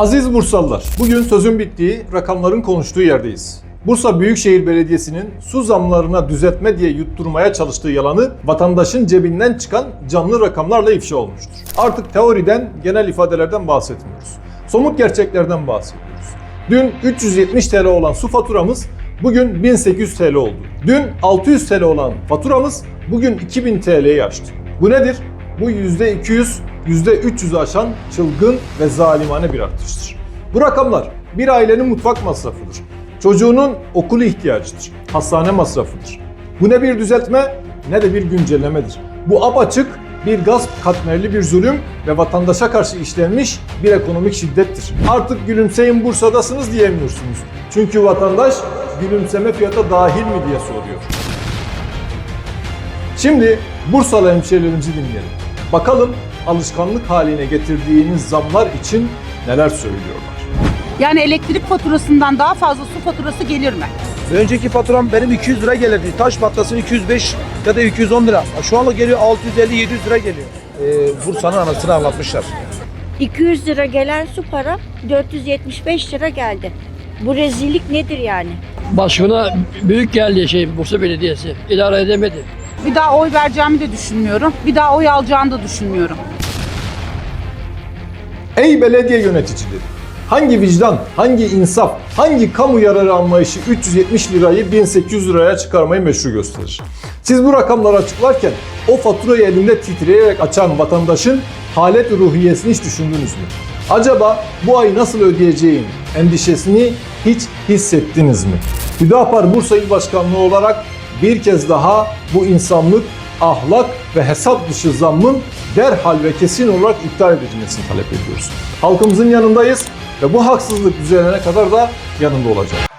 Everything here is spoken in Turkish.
Aziz Bursalılar, bugün sözün bittiği, rakamların konuştuğu yerdeyiz. Bursa Büyükşehir Belediyesi'nin su zamlarına düzeltme diye yutturmaya çalıştığı yalanı vatandaşın cebinden çıkan canlı rakamlarla ifşa olmuştur. Artık teoriden, genel ifadelerden bahsetmiyoruz. Somut gerçeklerden bahsediyoruz. Dün 370 TL olan su faturamız bugün 1800 TL oldu. Dün 600 TL olan faturamız bugün 2000 TL'yi aştı. Bu nedir? Bu %200, %300'ü aşan çılgın ve zalimane bir artıştır. Bu rakamlar bir ailenin mutfak masrafıdır. Çocuğunun okul ihtiyacıdır. Hastane masrafıdır. Bu ne bir düzeltme ne de bir güncellemedir. Bu apaçık bir gasp katmerli bir zulüm ve vatandaşa karşı işlenmiş bir ekonomik şiddettir. Artık gülümseyin Bursa'dasınız diyemiyorsunuz. Çünkü vatandaş gülümseme fiyata dahil mi diye soruyor. Şimdi Bursalı hemşehrilerimizi dinleyelim. Bakalım alışkanlık haline getirdiğiniz zamlar için neler söylüyorlar. Yani elektrik faturasından daha fazla su faturası gelir mi? Önceki faturam benim 200 lira gelirdi. Taş patlasın 205 ya da 210 lira. Şu anda geliyor 650-700 lira geliyor. Bursa'nın anasını anlatmışlar. 200 lira gelen su para 475 lira geldi. Bu rezillik nedir yani? Başına büyük geldi Bursa Belediyesi. İdare edemedi. Bir daha oy vereceğimi de düşünmüyorum. Bir daha oy alacağını da düşünmüyorum. Ey belediye yöneticileri! Hangi vicdan, hangi insaf, hangi kamu yararı anlayışı 370 lirayı 1800 liraya çıkarmayı meşru gösterir? Siz bu rakamları açıklarken o faturayı elinde titreyerek açan vatandaşın halet ruhiyesini hiç düşündünüz mü? Acaba bu ay nasıl ödeyeceğim endişesini hiç hissettiniz mi? Hüdapar Bursa İl Başkanlığı olarak bir kez daha bu insanlık, ahlak ve hesap dışı zammın derhal ve kesin olarak iptal edilmesini talep ediyoruz. Halkımızın yanındayız ve bu haksızlık düzelene kadar da yanında olacağız.